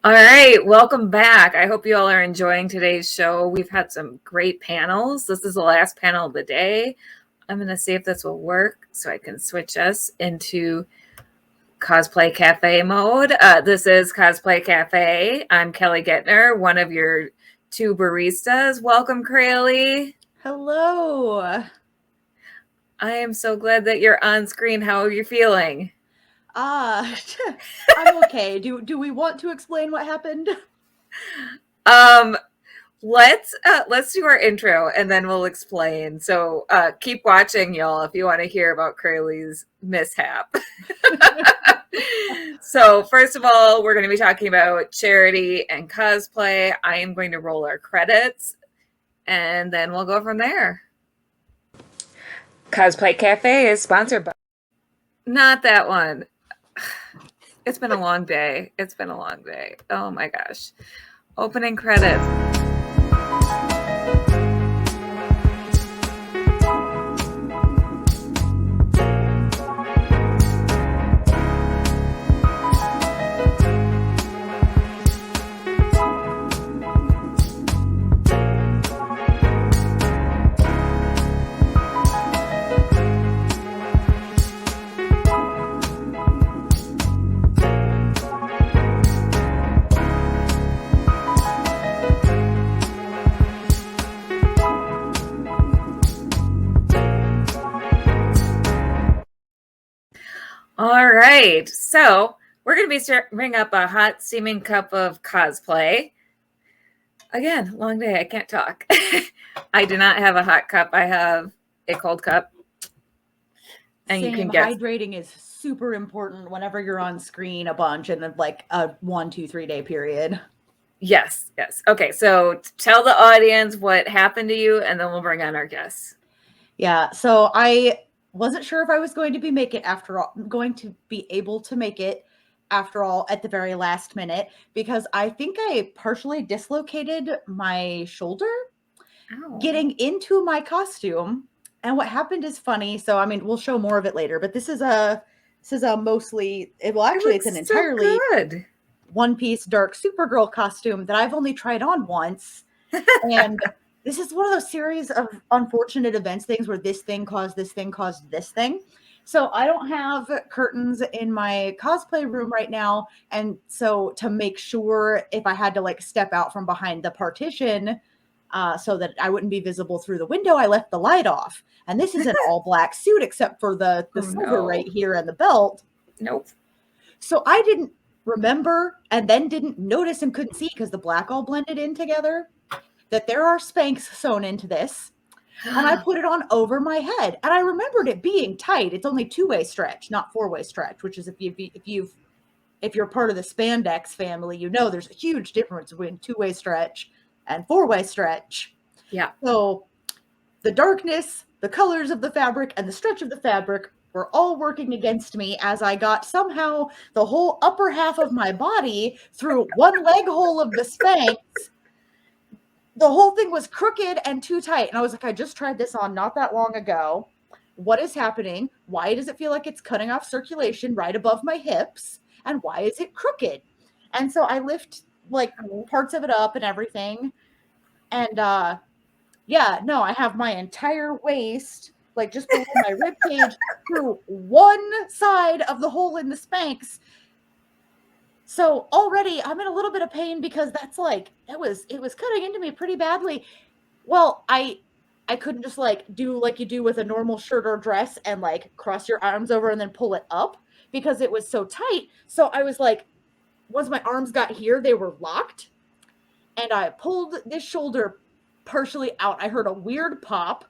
All right, welcome back. I hope you all are enjoying today's show. We've had some great panels. This is the last panel of the day. I'm going to see if this will work so I can switch us into Cosplay Cafe mode. This is Cosplay Cafe. I'm Kelly Guentner, one of your two baristas. Welcome, Crayle. Hello. I am so glad that you're on screen. How are you feeling? Ah, I'm okay. Do we want to explain what happened? Um, let's do our intro and then we'll explain. So keep watching, y'all, if you want to hear about Craylee's mishap. So first of all, we're going to be talking about charity and cosplay. I am going to roll our credits and then we'll go from there. Cosplay Cafe is sponsored by not that one. It's been a long day. It's been a long day. Oh my gosh. Opening credits. All right, so we're going to be serving up a hot steaming cup of cosplay. Again, long day, I can't talk. I do not have a hot cup. I have a cold cup. And you can guess. Hydrating is super important whenever you're on screen a bunch and then like a 1, 2, 3 day period. Yes. Okay, so tell the audience what happened to you and then we'll bring on our guests. Yeah, so I wasn't sure if I was going to be able to make it after all at the very last minute because I think I partially dislocated my shoulder getting into my costume. And what happened is funny. So I mean, we'll show more of it later, but this is a mostly it's an entirely good one-piece dark Supergirl costume that I've only tried on once. And this is one of those series of unfortunate events things where this thing caused this thing caused this thing. So I don't have curtains in my cosplay room right now. And so to make sure if I had to like step out from behind the partition so that I wouldn't be visible through the window, I left the light off. And this is an all black suit except for the silver right here and the belt. Nope. So I didn't remember and then didn't notice and couldn't see because the black all blended in together that there are Spanx sewn into this. And I put it on over my head. And I remembered it being tight. It's only 2-way stretch, not 4-way stretch, which is if you're part of the spandex family, you know there's a huge difference between 2-way stretch and 4-way stretch. Yeah. So the darkness, the colors of the fabric, and the stretch of the fabric were all working against me as I got somehow the whole upper half of my body through one leg hole of the Spanx. The whole thing was crooked and too tight. And I was like, I just tried this on not that long ago. What is happening? Why does it feel like it's cutting off circulation right above my hips? And why is it crooked? And so I lift like parts of it up and everything. And I have my entire waist, like just below my rib cage, through one side of the hole in the Spanx. So already I'm in a little bit of pain because that's like, it was cutting into me pretty badly. Well, I couldn't just like do like you do with a normal shirt or dress and like cross your arms over and then pull it up because it was so tight. So I was like, once my arms got here, they were locked. And I pulled this shoulder partially out. I heard a weird pop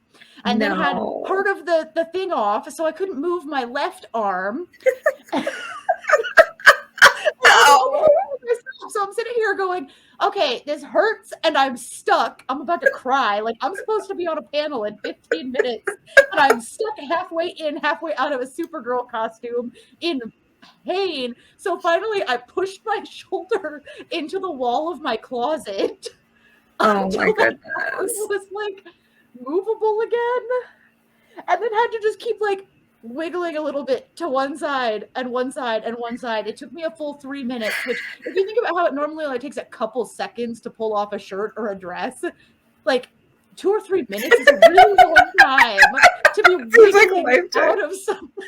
and then had part of the thing off. So I couldn't move my left arm. So I'm sitting here going, okay, this hurts and I'm stuck. I'm about to cry. Like I'm supposed to be on a panel in 15 minutes and I'm stuck halfway in, halfway out of a Supergirl costume in pain. So finally I pushed my shoulder into the wall of my closet. Oh my goodness. It was like movable again. And then had to just keep like wiggling a little bit to one side and one side and one side. It took me a full 3 minutes, which if you think about how it normally only takes a couple seconds to pull off a shirt or a dress, like 2 or 3 minutes is a really long time to be wiggling out of something.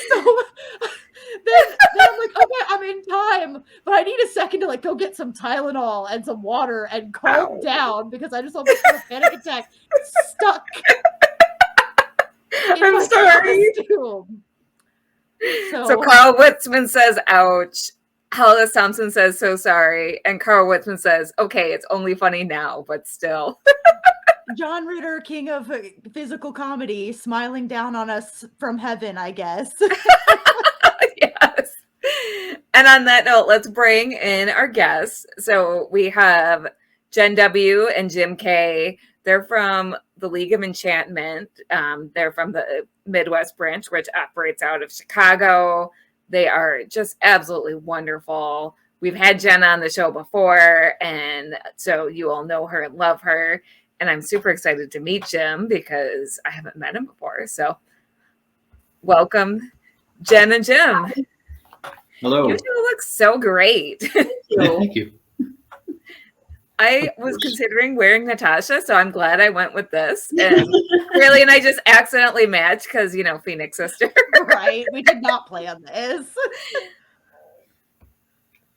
So then I'm like, okay, I'm in time, but I need a second to like go get some Tylenol and some water and calm down because I just almost had a panic attack. Stuck. I'm sorry. Costume. So Carl Witzman says, ouch. Hollis Thompson says, so sorry. And Carl Witzman says, okay, it's only funny now, but still. John Ritter, king of physical comedy, smiling down on us from heaven, I guess. Yes. And on that note, let's bring in our guests. So we have Jen W. and Jim K. They're from the League of Enchantment. They're from the Midwest branch, which operates out of Chicago. They are just absolutely wonderful. We've had Jen on the show before, and so you all know her and love her. And I'm super excited to meet Jim because I haven't met him before. So welcome, Jen and Jim. Hello. You two look so great. Thank you. I was considering wearing Natasha, so I'm glad I went with this. And Crayle and I just accidentally matched because, Phoenix Sister. Right. We did not plan this.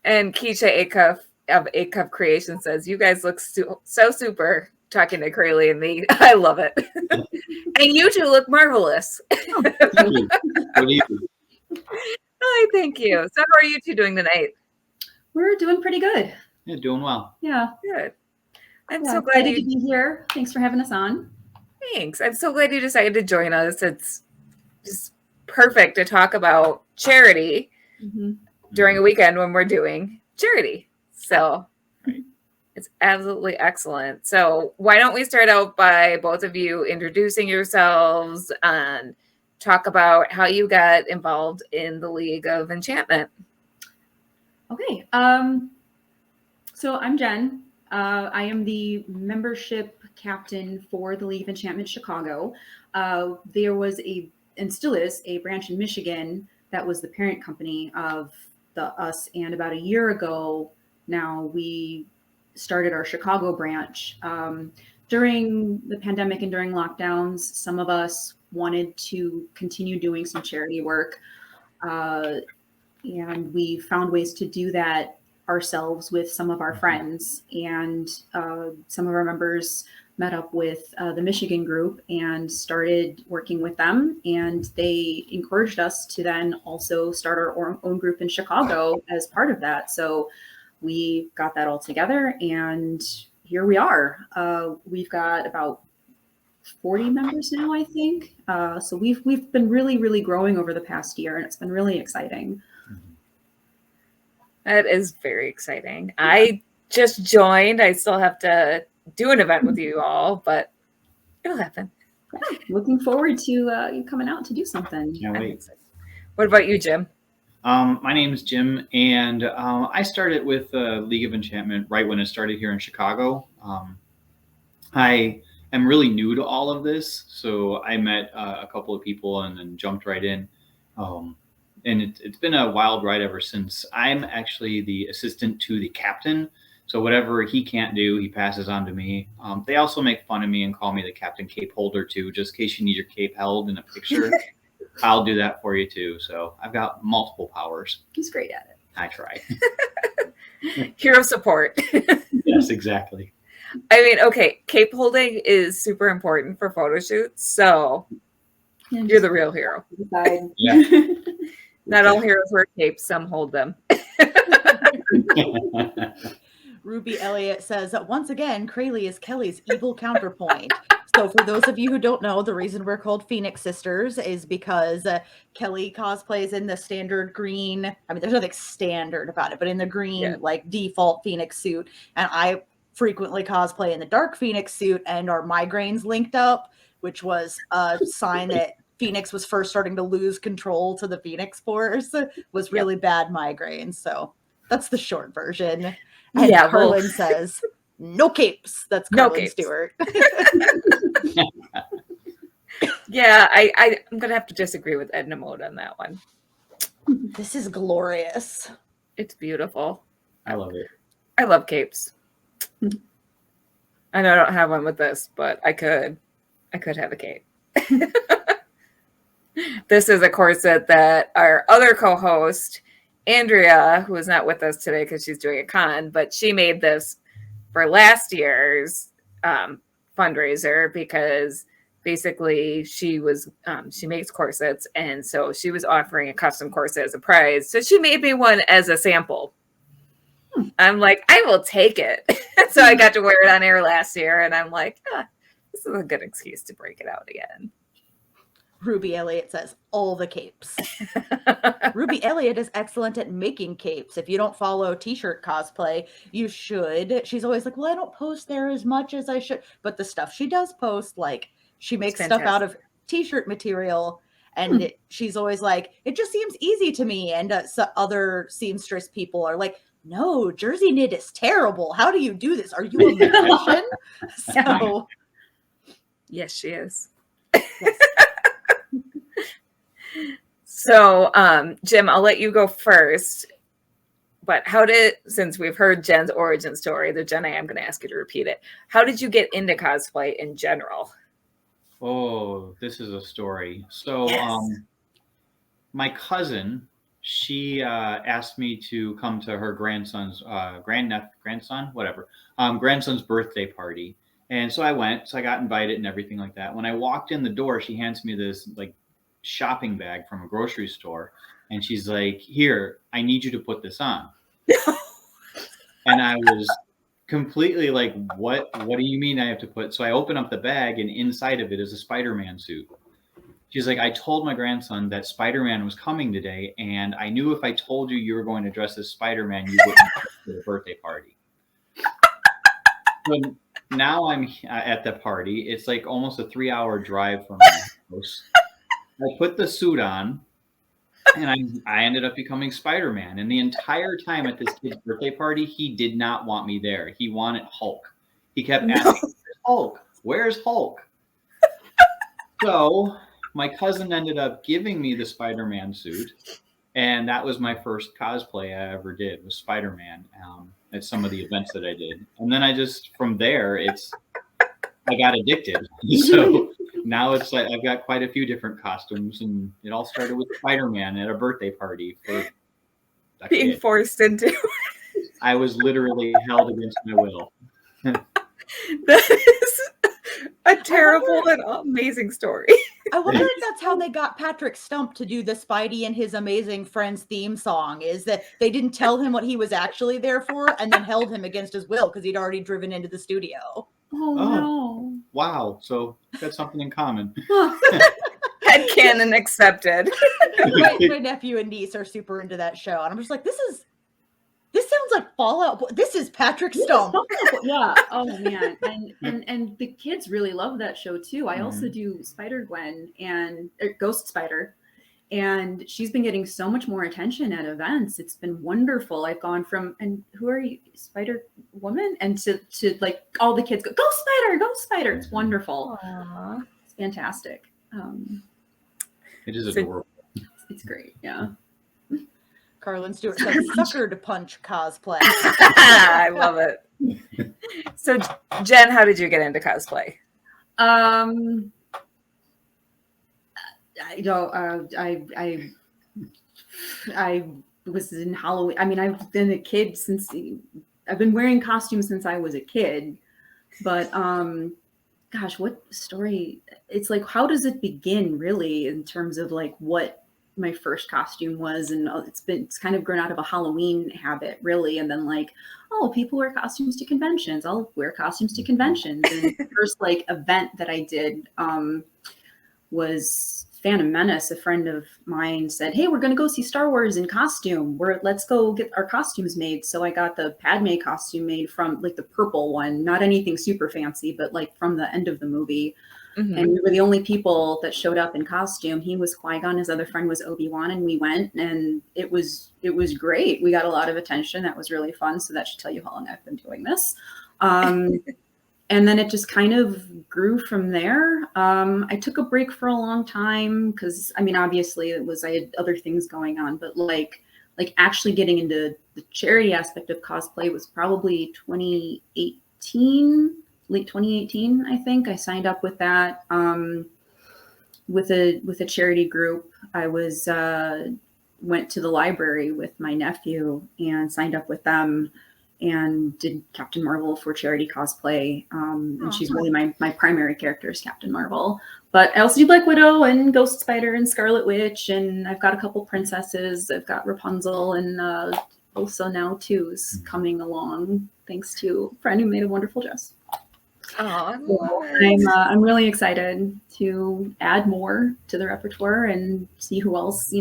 And Keisha Acuff of Acuff Creation says, you guys look so super, talking to Crayle and me. I love it. And you two look marvelous. Thank you. What do you do? Hi, thank you. So how are you two doing tonight? We're doing pretty good. Yeah, doing well. Yeah. Good. I'm so glad to be here. Thanks for having us on. Thanks. I'm so glad you decided to join us. It's just perfect to talk about charity during a weekend when we're doing charity. So it's absolutely excellent. So why don't we start out by both of you introducing yourselves and talk about how you got involved in the League of Enchantment. Okay. So I'm Jen. I am the membership captain for the League of Enchantment Chicago. There was and still is, a branch in Michigan that was the parent company of us. And about a year ago now, we started our Chicago branch. During the pandemic and during lockdowns, some of us wanted to continue doing some charity work. And we found ways to do that ourselves with some of our friends. And some of our members met up with the Michigan group and started working with them. And they encouraged us to then also start our own group in Chicago as part of that. So we got that all together and here we are. We've got about 40 members now, I think. So we've been really, really growing over the past year and it's been really exciting. That is very exciting. I just joined. I still have to do an event with you all, but it'll happen. Yeah, looking forward to you coming out to do something. Can't wait. What about you, Jim? My name is Jim, and I started with League of Enchantment right when it started here in Chicago. I am really new to all of this, so I met a couple of people and then jumped right in. And it's been a wild ride ever since. I'm actually the assistant to the captain. So whatever he can't do, he passes on to me. They also make fun of me and call me the captain cape holder too, just in case you need your cape held in a picture. I'll do that for you too. So I've got multiple powers. He's great at it. I try. Hero support. Yes, exactly. I mean, okay, cape holding is super important for photo shoots. So you're the real hero. Yeah. Not all heroes wear capes, some hold them. Ruby Elliott says, once again, Crayle is Kelly's evil counterpoint. So for those of you who don't know, the reason we're called Phoenix Sisters is because Kelly cosplays in the standard green. I mean, there's nothing standard about it, but in the green, like default Phoenix suit. And I frequently cosplay in the dark Phoenix suit, and our migraines linked up, which was a sign that Phoenix was first starting to lose control to the Phoenix Force, was really bad migraines. So that's the short version. And Carlin says, no capes. That's Carlin Stewart. Yeah, I'm gonna have to disagree with Edna Mode on that one. This is glorious. It's beautiful. I love it. I love capes. I know I don't have one with this, but I could have a cape. This is a corset that our other co-host, Andrea, who is not with us today because she's doing a con, but she made this for last year's fundraiser because basically she makes corsets, and so she was offering a custom corset as a prize. So she made me one as a sample. I'm like, I will take it. So I got to wear it on air last year, and I'm like, this is a good excuse to break it out again. Ruby Elliott says, all the capes. Ruby Elliott is excellent at making capes. If you don't follow t-shirt cosplay, you should. She's always like, well, I don't post there as much as I should. But the stuff she does post, like, she makes stuff out of t-shirt material. And she's always like, it just seems easy to me. And other seamstress people are like, no, jersey knit is terrible. How do you do this? Are you a magician? So, yes, she is. yes. So, Jim, I'll let you go first. But since we've heard Jen's origin story, the Jen, I am going to ask you to repeat it. How did you get into cosplay in general? Oh, this is a story. So, Yes. My cousin, she asked me to come to her grandson's grandson's birthday party. And so I went. So I got invited and everything like that. When I walked in the door, she hands me this like shopping bag from a grocery store, and she's like, "Here, I need you to put this on." And I was completely like, what do you mean I have to put? So I open up the bag, and inside of it is a Spider-Man suit. She's like, I told my grandson that Spider-Man was coming today, and I knew if I told you were going to dress as Spider-Man, you wouldn't come to the birthday party. So now I'm at the party. It's like almost a 3-hour drive from my house. I put the suit on, and I ended up becoming Spider-Man. And the entire time at this kid's birthday party, he did not want me there. He wanted Hulk. He kept asking, "Where's Hulk? Where's Hulk?" So my cousin ended up giving me the Spider-Man suit, and that was my first cosplay I ever did, was Spider-Man at some of the events that I did. And then from there, I got addicted. So now it's like I've got quite a few different costumes, and it all started with Spider-Man at a birthday party for a Being kid. forced into. I was literally held against my will. That is a terrible and amazing story. I wonder if that's how they got Patrick Stump to do the Spidey and His Amazing Friends theme song, is that they didn't tell him what he was actually there for and then held him against his will because he'd already driven into the studio. Oh, no. Wow. So got something in common. Headcanon accepted. My nephew and niece are super into that show. And I'm just like, this sounds like Fallout. This is Patrick Stump. Yeah. Oh man. And the kids really love that show too. I also do Spider-Gwen and Ghost Spider. And she's been getting so much more attention at events. It's been wonderful. I've gone from, and who are you, Spider Woman? And to like all the kids go Spider, go Spider. It's wonderful. Aww. It's fantastic. It is adorable. It's great. Yeah. Carlin Stewart said, suckered punch cosplay. I love it. So, Jen, how did you get into cosplay? I was in Halloween. I mean, I've been a kid I've been wearing costumes since I was a kid, but gosh, what story? It's like, how does it begin really in terms of like what my first costume was? And it's kind of grown out of a Halloween habit really. And then like, oh, people wear costumes to conventions. I'll wear costumes to conventions. And the first like event that I did was Phantom Menace. A friend of mine said, hey, we're going to go see Star Wars in costume. Let's go get our costumes made. So I got the Padme costume made from like the purple one, not anything super fancy, but like from the end of the movie. Mm-hmm. And we were the only people that showed up in costume. He was Qui-Gon, his other friend was Obi-Wan, and we went, and it was great. We got a lot of attention. That was really fun. So that should tell you how long I've been doing this. and then it just kind of grew from there. I took a break for a long time because, I mean, obviously I had other things going on, but like actually getting into the charity aspect of cosplay was probably 2018, late 2018, I think. I signed up with that with a charity group. I went to the library with my nephew and signed up with them and did Captain Marvel for charity cosplay. And she's really my primary character is Captain Marvel. But I also do Black Widow and Ghost Spider and Scarlet Witch, and I've got a couple princesses. I've got Rapunzel, and Elsa now too is coming along thanks to a friend who made a wonderful dress. I'm really excited to add more to the repertoire and see who else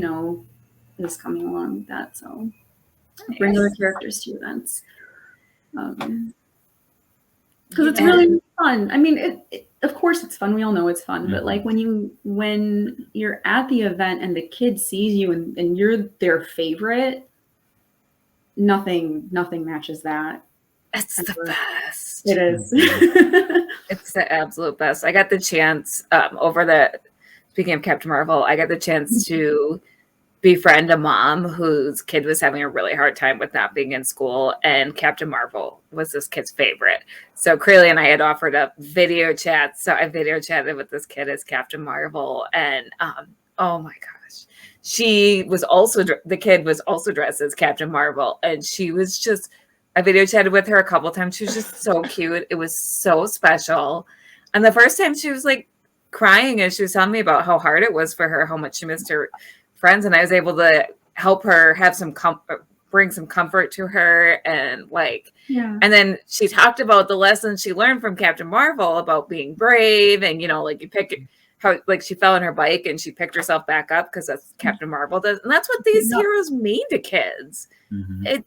is coming along with that. So bring other characters to events. Because it's really fun. I mean, of course it's fun. We all know it's fun, but like when you're at the event and the kid sees you and you're their favorite, nothing matches that. It's the best. It is. It's the absolute best. I got the chance speaking of Captain Marvel, I got the chance to befriend a mom whose kid was having a really hard time with not being in school, and Captain Marvel was this kid's favorite. So Crayle and I had offered up video chats. So I video chatted with this kid as Captain Marvel, and oh my gosh, the kid was also dressed as Captain Marvel, and she was just. I video chatted with her a couple of times. She was just so cute. It was so special. And the first time she was like crying as she was telling me about how hard it was for her, how much she missed her friends. And I was able to help her have bring some comfort to her. And and then she talked about the lessons she learned from Captain Marvel about being brave. And, she fell on her bike and she picked herself back up because that's Captain Marvel does. And that's what these heroes mean to kids. Mm-hmm.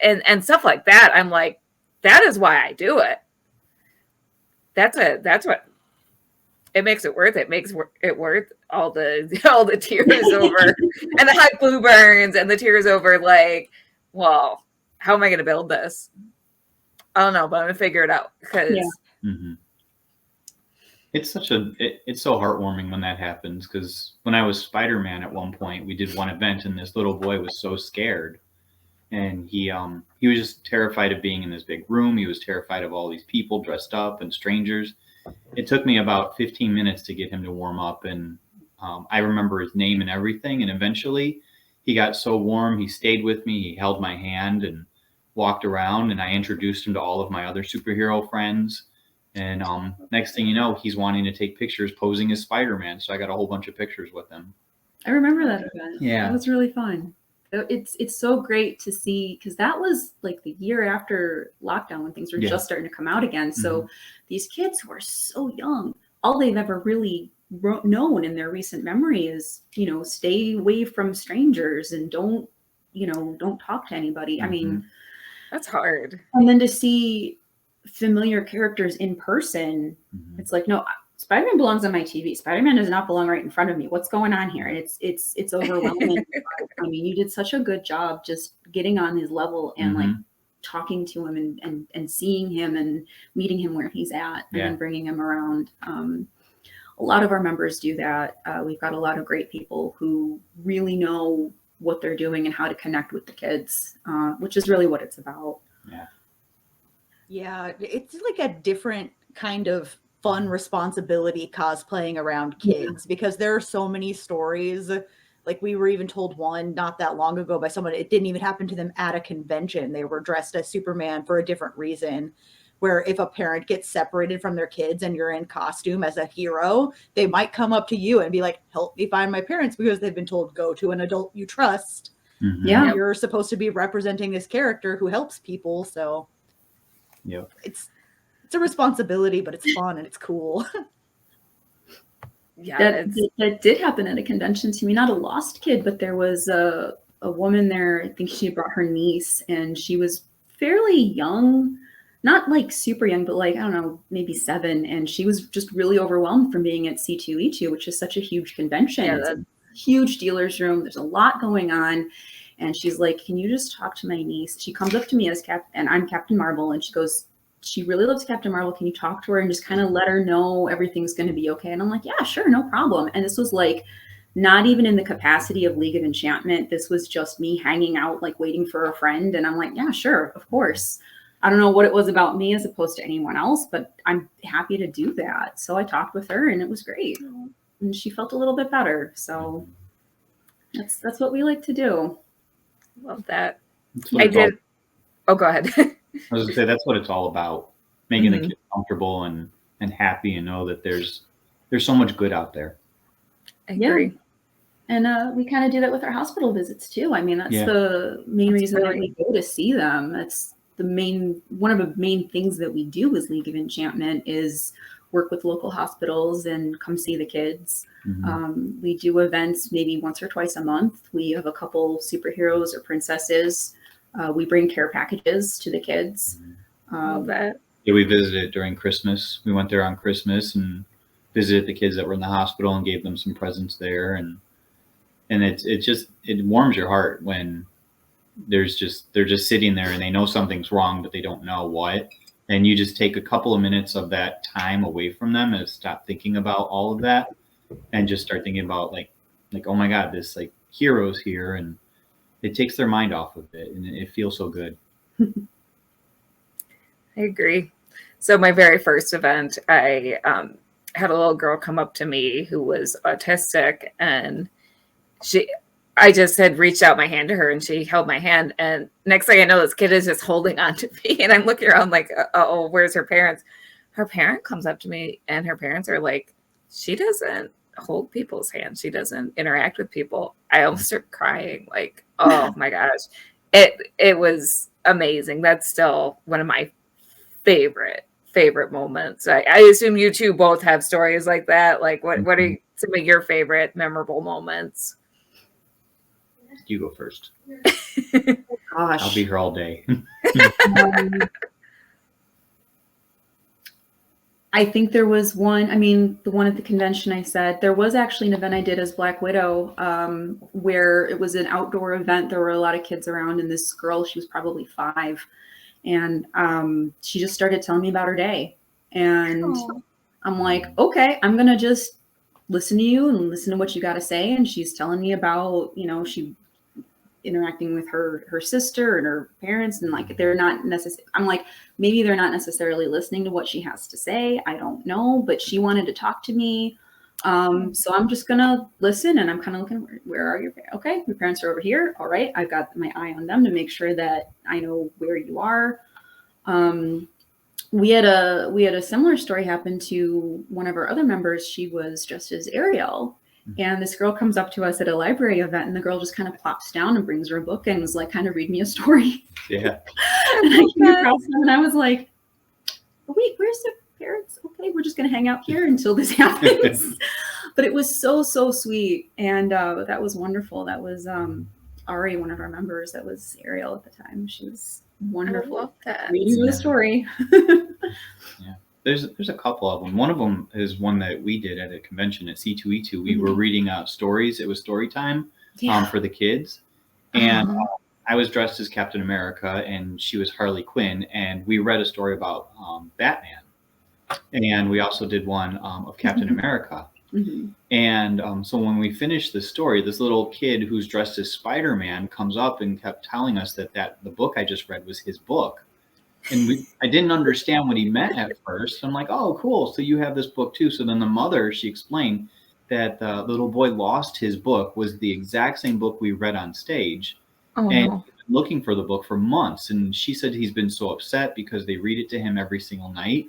And stuff like that. I'm like, that is why I do it. That's what it makes it worth it. Makes it worth all the tears over and the hot glue burns and the tears over well, how am I going to build this? I don't know, but I'm going to figure it out because it's so heartwarming when that happens. Because when I was Spider-Man at one point, we did one event and this little boy was so scared. And he was just terrified of being in this big room. He was terrified of all these people dressed up and strangers. It took me about 15 minutes to get him to warm up. And I remember his name and everything. And eventually he got so warm. He stayed with me. He held my hand and walked around. And I introduced him to all of my other superhero friends. And next thing you know, he's wanting to take pictures posing as Spider-Man. So I got a whole bunch of pictures with him. I remember that event. Yeah. That was really fun. It's so great to see, because that was like the year after lockdown when things were just starting to come out again. So these kids who are so young, all they've ever really known in their recent memory is, stay away from strangers and don't talk to anybody. I mean, that's hard. And then to see familiar characters in person, it's like, no, Spider-Man belongs on my TV. Spider-Man does not belong right in front of me. What's going on here? And it's overwhelming. I mean, you did such a good job just getting on his level and talking to him and seeing him and meeting him where he's at and then bringing him around. A lot of our members do that. We've got a lot of great people who really know what they're doing and how to connect with the kids, which is really what it's about. Yeah, it's like a different kind of fun responsibility cosplaying around kids because there are so many stories. Like we were even told one not that long ago by someone, it didn't even happen to them at a convention. They were dressed as Superman for a different reason, where if a parent gets separated from their kids and you're in costume as a hero, they might come up to you and be like, help me find my parents, because they've been told, go to an adult you trust. Yeah. You're supposed to be representing this character who helps people. So it's a responsibility, but it's fun and it's cool. That did happen at a convention to me. Not a lost kid, but there was a woman there. I think she brought her niece, and she was fairly young, not like super young, but like, I don't know, maybe 7. And she was just really overwhelmed from being at C2E2, which is such a huge convention. It's a huge dealer's room. There's a lot going on. And she's like, can you just talk to my niece? She comes up to me and I'm Captain Marvel. And she goes, she really loves Captain Marvel. Can you talk to her and just kind of let her know everything's going to be okay? And I'm like, yeah, sure, no problem. And this was like not even in the capacity of League of Enchantment. This was just me hanging out, like waiting for a friend. And I'm like, yeah, sure, of course. I don't know what it was about me as opposed to anyone else, but I'm happy to do that. So I talked with her and it was great. And she felt a little bit better. So that's what we like to do. Love that. I did. Oh, go ahead. I was gonna say that's what it's all about, making Mm-hmm. the kids comfortable and happy, and know that there's so much good out there. I agree. Yeah. And we kind of do that with our hospital visits too. I mean, that's the main reason that we go to see them. That's one of the main things that we do as League of Enchantment is work with local hospitals and come see the kids. Mm-hmm. We do events maybe once or twice a month. We have a couple superheroes or princesses. We bring care packages to the kids. Love that. Yeah, we visited during Christmas. We went there on Christmas and visited the kids that were in the hospital and gave them some presents there. And it warms your heart when they're just sitting there and they know something's wrong, but they don't know what. And you just take a couple of minutes of that time away from them and stop thinking about all of that and just start thinking about like, oh my God, this like hero's here, and it takes their mind off of it and it feels so good. I agree. So my very first event, I had a little girl come up to me who was autistic, and I just had reached out my hand to her and she held my hand. And next thing I know, this kid is just holding on to me. And I'm looking around like, oh, where's her parents? Her parent comes up to me and her parents are like, she doesn't hold people's hands. She doesn't interact with people. I almost started crying. Like, oh my gosh. It was amazing. That's still one of my favorite moments. I assume you two both have stories like that. Like what are some of your favorite memorable moments? You go first. Gosh, I'll be here all day. I think there was one, the one at the convention I said, there was actually an event I did as Black Widow where it was an outdoor event. There were a lot of kids around, and this girl, she was probably 5. And she just started telling me about her day. And I'm like, okay, I'm going to just listen to you and listen to what you got to say. And she's telling me about, she interacting with her sister and her parents, and like they're not necessarily, I'm like, maybe they're not necessarily listening to what she has to say. I don't know, but she wanted to talk to me. So I'm just gonna listen, and I'm kind of looking, where are your parents? Okay, your parents are over here. All right, I've got my eye on them to make sure that I know where you are. We had a similar story happen to one of our other members. She was dressed as Ariel. And this girl comes up to us at a library event, and the girl just kind of plops down and brings her a book and was like, kind of read me a story. Yeah. And I came across them and I was like, wait, where's the parents? Okay, we're just going to hang out here until this happens. But it was so, so sweet. And that was wonderful. That was Ari, one of our members. That was Ariel at the time. She was wonderful. I love that. Reading you a story. Yeah. There's a couple of them. One of them is one that we did at a convention at C2E2. We were reading stories. It was story time for the kids. And I was dressed as Captain America and she was Harley Quinn. And we read a story about Batman. And we also did one of Captain America. And so when we finished the story, this little kid who's dressed as Spider-Man comes up and kept telling us that the book I just read was his book. And I didn't understand what he meant at first. I'm like, oh, cool. So you have this book too. So then the mother, she explained that the little boy lost his book, was the exact same book we read on stage. And he's been looking for the book for months. And she said he's been so upset because they read it to him every single night.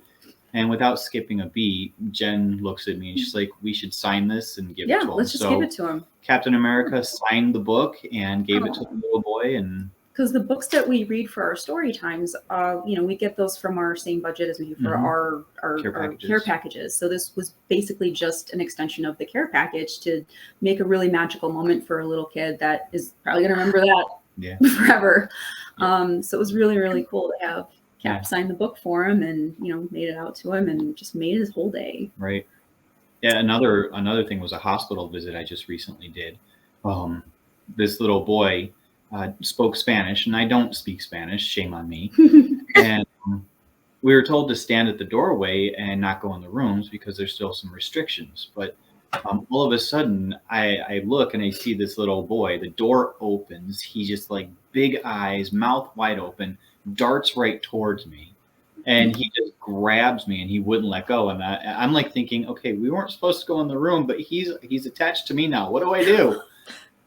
And without skipping a beat, Jen looks at me and she's like, we should sign this and give it to him. Yeah, let's just give it to him. Captain America signed the book and gave it to the little boy. And because the books that we read for our story times, we get those from our same budget as we do for our care packages. So this was basically just an extension of the care package to make a really magical moment for a little kid that is probably going to remember that forever. So it was really, really cool to have Cap sign the book for him and, made it out to him and just made his whole day. Right. Yeah. Another thing was a hospital visit I just recently did. This little boy spoke Spanish, and I don't speak Spanish. Shame on me. And we were told to stand at the doorway and not go in the rooms because there's still some restrictions. But all of a sudden, I look and I see this little boy. The door opens. He just like big eyes, mouth wide open, darts right towards me. And he just grabs me and he wouldn't let go. And I'm like thinking, okay, we weren't supposed to go in the room, but he's attached to me now. What do I do?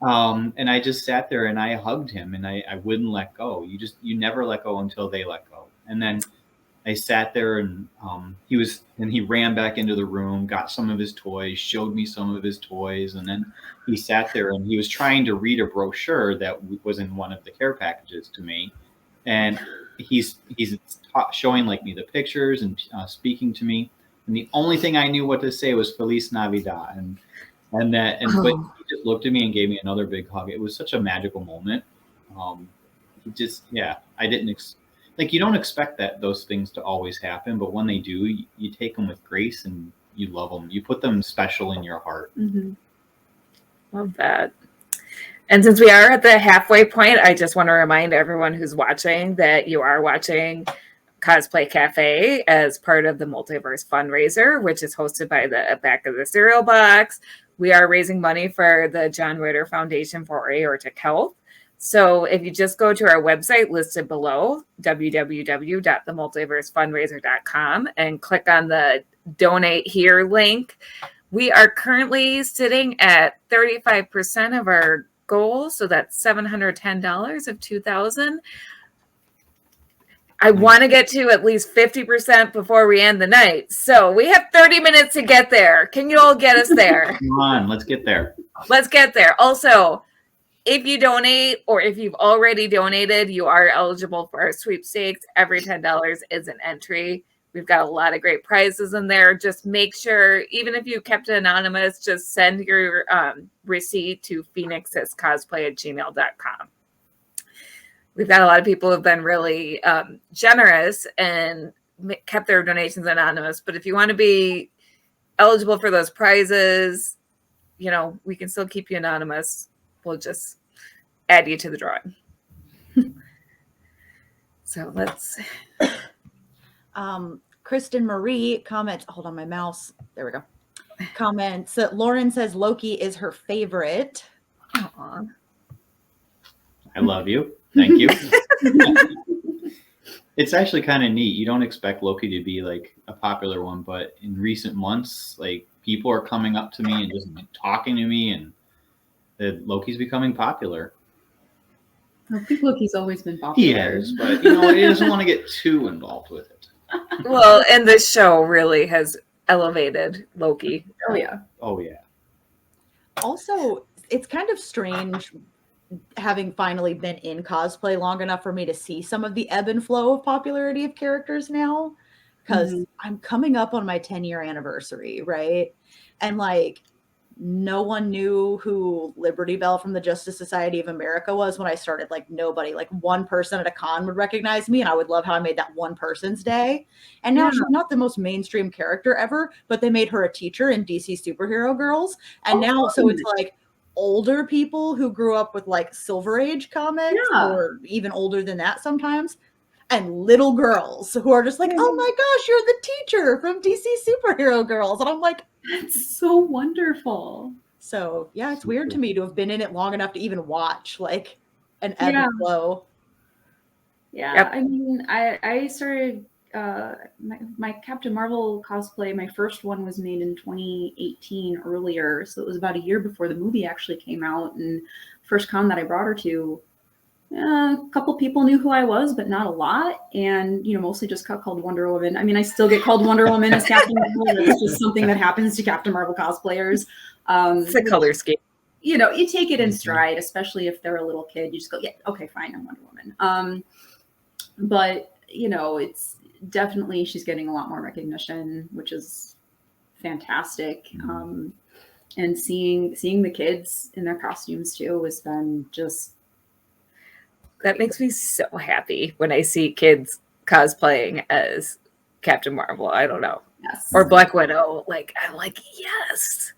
And I just sat there and I hugged him and I wouldn't let go. You never let go until they let go. And then I sat there and he ran back into the room, got some of his toys, showed me some of his toys. And then he sat there and he was trying to read a brochure that was in one of the care packages to me. And he's showing like me the pictures and speaking to me. And the only thing I knew what to say was Feliz Navidad. But he just looked at me and gave me another big hug. It was such a magical moment. I didn't you don't expect those things to always happen, but when they do, you take them with grace and you love them. You put them special in your heart. Mm-hmm. Love that. And since we are at the halfway point, I just want to remind everyone who's watching that you are watching Cosplay Cafe as part of the Multiverse FunRaiser, which is hosted by the Back of the Cereal Box. We are raising money for the John Ritter Foundation for Aortic Health. So if you just go to our website listed below, www.themultiversefundraiser.com, and click on the donate here link, we are currently sitting at 35% of our goal. So that's $710 of $2,000. I want to get to at least 50% before we end the night. So we have 30 minutes to get there. Can you all get us there? Come on, let's get there. Let's get there. Also, if you donate or if you've already donated, you are eligible for our sweepstakes. Every $10 is an entry. We've got a lot of great prizes in there. Just make sure, even if you kept it anonymous, just send your receipt to phoenixescosplay@gmail.com. We've got a lot of people who have been really generous and kept their donations anonymous. But if you want to be eligible for those prizes, we can still keep you anonymous. We'll just add you to the drawing. So let's. Kristen Marie comments. Hold on, my mouse. There we go. Comments that Lauren says Loki is her favorite. Aww. I love you. Thank you. It's actually kind of neat. You don't expect Loki to be like a popular one, but in recent months, like people are coming up to me and just talking to me, and Loki's becoming popular. I think Loki's always been popular. He has, but he doesn't want to get too involved with it. Well, and this show really has elevated Loki. Oh yeah. Oh yeah. Also, it's kind of strange having finally been in cosplay long enough for me to see some of the ebb and flow of popularity of characters now, because I'm coming up on my 10-year anniversary, right? And like no one knew who Liberty Bell from the Justice Society of America was when I started. Like nobody, like one person at a con would recognize me, and I would love how I made that one person's day. And now she's not the most mainstream character ever, but they made her a teacher in DC Superhero Girls. And now, so it's like older people who grew up with like Silver Age comics or even older than that sometimes, and little girls who are just like, oh my gosh, you're the teacher from DC Superhero Girls. And I'm like, that's so wonderful. So yeah, it's weird to me to have been in it long enough to even watch like an ebb and flow. Yeah. Yep. I mean, I started my Captain Marvel cosplay. My first one was made in 2018 earlier. So it was about a year before the movie actually came out. And first con that I brought her to, a couple people knew who I was, but not a lot. And, mostly just got called Wonder Woman. I mean, I still get called Wonder Woman as Captain Marvel. It's just something that happens to Captain Marvel cosplayers. It's a color scheme. You take it in stride, especially if they're a little kid. You just go, yeah, okay, fine, I'm Wonder Woman. But, it's definitely, she's getting a lot more recognition, which is fantastic. And seeing the kids in their costumes too has been just. That makes me so happy when I see kids cosplaying as Captain Marvel. I don't know. Yes. Or Black Widow. I'm like, yes.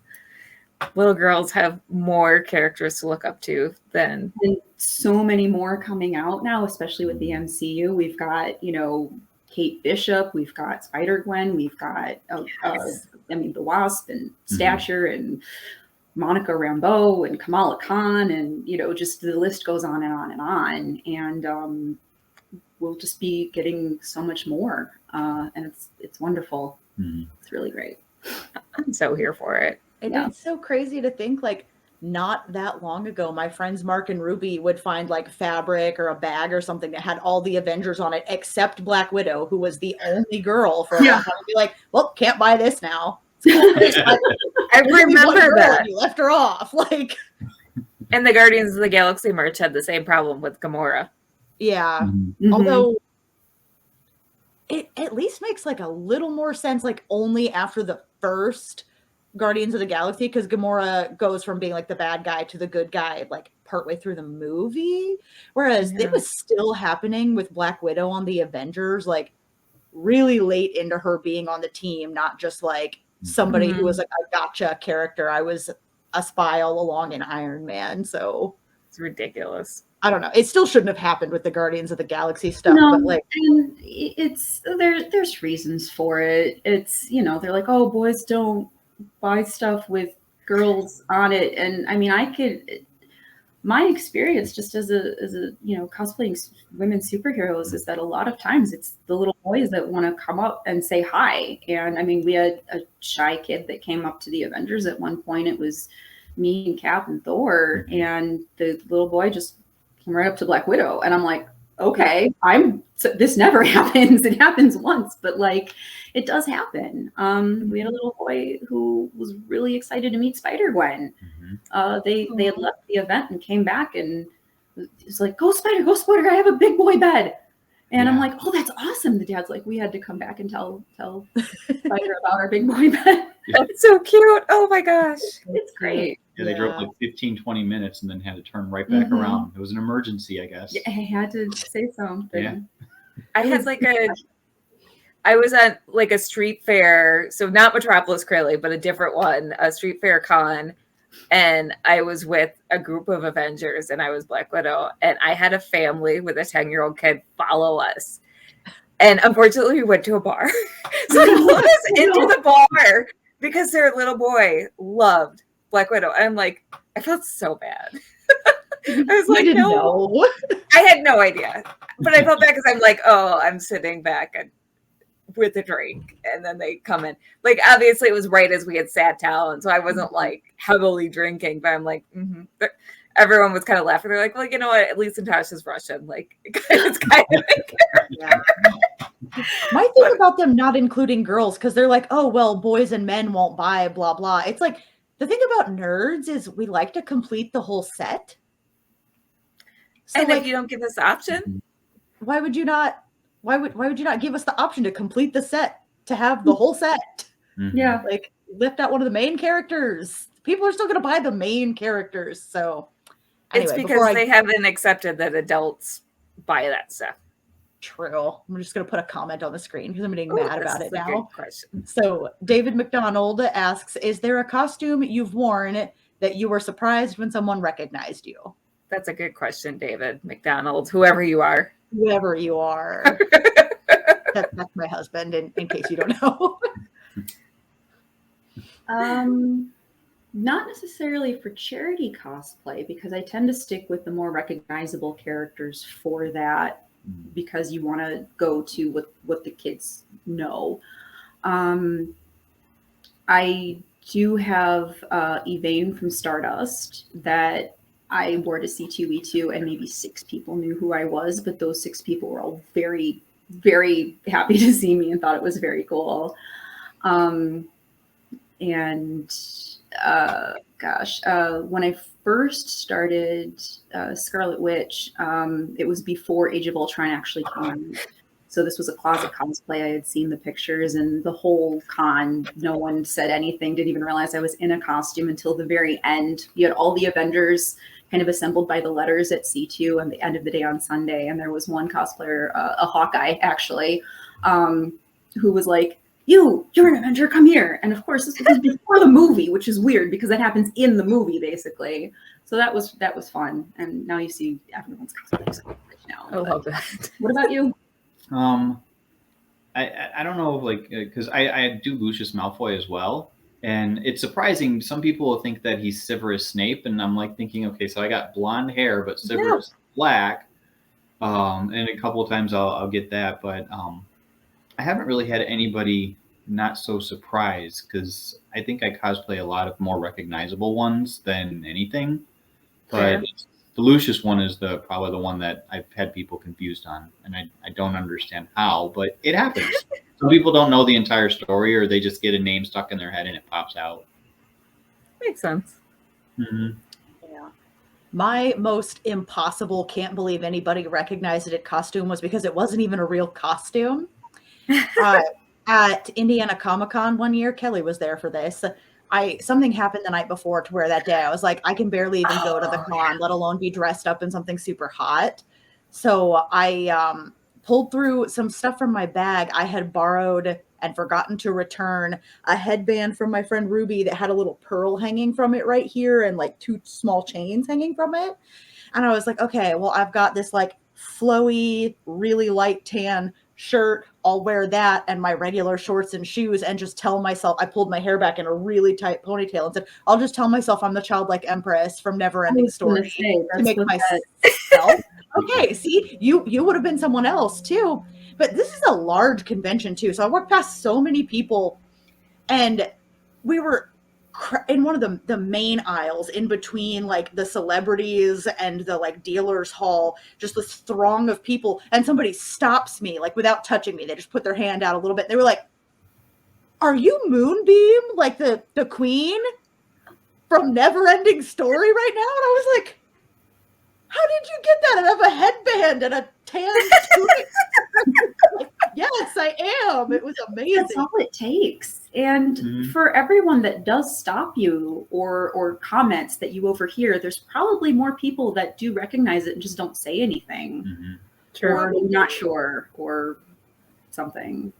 Little girls have more characters to look up to than. And so many more coming out now, especially with the MCU. We've got, Kate Bishop, we've got Spider-Gwen, we've got, the Wasp and Stature and Monica Rambeau and Kamala Khan, and, just the list goes on and on and on. And we'll just be getting so much more. And it's wonderful. It's really great. I'm so here for it. And it's so crazy to think, like, not that long ago, my friends Mark and Ruby would find like fabric or a bag or something that had all the Avengers on it, except Black Widow, who was the only girl for a long time. And be like, well, can't buy this now. I remember that. You left her off. Like, and the Guardians of the Galaxy merch had the same problem with Gamora. Yeah. Although it at least makes like a little more sense, like only after the first Guardians of the Galaxy, because Gamora goes from being like the bad guy to the good guy like partway through the movie, whereas it was still happening with Black Widow on the Avengers, like really late into her being on the team, not just like somebody who was like a gotcha character. I was a spy all along in Iron Man, so it's ridiculous. I don't know. It still shouldn't have happened with the Guardians of the Galaxy stuff, but like, and it's there's reasons for it. It's they're like, oh, boys don't buy stuff with girls on it, and I mean, my experience just as a cosplaying women superheroes is that a lot of times it's the little boys that want to come up and say hi. And I mean, we had a shy kid that came up to the Avengers at one point. It was me and Cap and Thor, and the little boy just came right up to Black Widow, and I'm like, okay, this never happens. It happens once, but like it does happen. We had a little boy who was really excited to meet Spider-Gwen. They had left the event and came back and was like, go Spider, I have a big boy bed. And I'm like, oh, that's awesome. The dad's like, we had to come back and tell Spider about our big boy bed. That's so cute. Oh my gosh. It's great. Yeah, they drove like 15, 20 minutes and then had to turn right back around. It was an emergency, I guess. Yeah, I had to say something. Yeah. I had I was at like a street fair, so not Metropolis Crayle, but a different one, a street fair con. And I was with a group of Avengers, and I was Black Widow, and I had a family with a 10-year-old kid follow us. And unfortunately, we went to a bar. So they pulled us into the bar because their little boy loved Black Widow. And I'm like, I felt so bad. I was like, no. I had no idea. But I felt bad because I'm like, oh, I'm sitting back with a drink, and then they come in. Like, obviously it was right as we had sat down, so I wasn't like heavily drinking, but I'm like, everyone was kind of laughing. They're like, well, you know what, at least Natasha's Russian, like it's kind of my thing about them not including girls, because they're like, oh well, boys and men won't buy blah blah. It's like, the thing about nerds is we like to complete the whole set. So and like, if you don't give us the option, why would you not give us the option to complete the set, to have the whole set? Yeah. Like, lift out one of the main characters. People are still going to buy the main characters. So anyway, it's because they haven't accepted that adults buy that stuff. True. I'm just going to put a comment on the screen because I'm getting mad about it now. Good question. So David McDonald asks, is there a costume you've worn that you were surprised when someone recognized you? That's a good question, David McDonald, whoever you are. Whoever you are. That's my husband, in case you don't know. Not necessarily for charity cosplay, because I tend to stick with the more recognizable characters for that, because you want to go to what the kids know. I do have Evane from Stardust that I wore to C2E2, and maybe 6 people knew who I was, but those 6 people were all very, very happy to see me and thought it was very cool. When I first started Scarlet Witch, it was before Age of Ultron actually came. So this was a closet cosplay. I had seen the pictures, and the whole con, no one said anything, didn't even realize I was in a costume until the very end. You had all the Avengers kind of assembled by the letters at C2 and the end of the day on Sunday. And there was one cosplayer, a Hawkeye actually, who was like, you're an Avenger, come here. And of course, this was before the movie, which is weird because that happens in the movie, basically. So that was fun. And now you see everyone's cosplaying now. I love that. What about you? I don't know, like, because I do Lucius Malfoy as well, and it's surprising. Some people think that he's Severus Snape, and I'm like thinking, okay, so I got blonde hair, but Severus black, and a couple of times I'll get that, but I haven't really had anybody not so surprised because I think I cosplay a lot of more recognizable ones than anything, but. The Lucius one is probably the one that I've had people confused on, and I don't understand how, but it happens. Some people don't know the entire story, or they just get a name stuck in their head and it pops out. Makes sense. Mm-hmm. Yeah. My most impossible, can't believe anybody recognized it costume was because it wasn't even a real costume. At Indiana Comic-Con one year, Kelly was there for this. Something happened the night before to where that day I was like, I can barely even go to the con, let alone be dressed up in something super hot. So I pulled through some stuff from my bag. I had borrowed and forgotten to return a headband from my friend Ruby that had a little pearl hanging from it right here and like 2 small chains hanging from it. And I was like, okay, well, I've got this like flowy, really light tan shirt. I'll wear that and my regular shorts and shoes and just tell myself, I pulled my hair back in a really tight ponytail and said, I'll just tell myself I'm the childlike empress from Neverending Story to make myself. Okay, see, you would have been someone else too. But this is a large convention too. So I walked past so many people and we were in one of the main aisles in between like the celebrities and the like dealers hall, just this throng of people, and somebody stops me like without touching me. They just put their hand out a little bit. They were like, are you Moonbeam, like the queen from Neverending Story right now? And I was like, how did you get that? And I have a headband and a tan tunic. Like, yes, I am. It was amazing. That's all it takes. And for everyone that does stop you or comments that you overhear, there's probably more people that do recognize it and just don't say anything. Or not sure or something.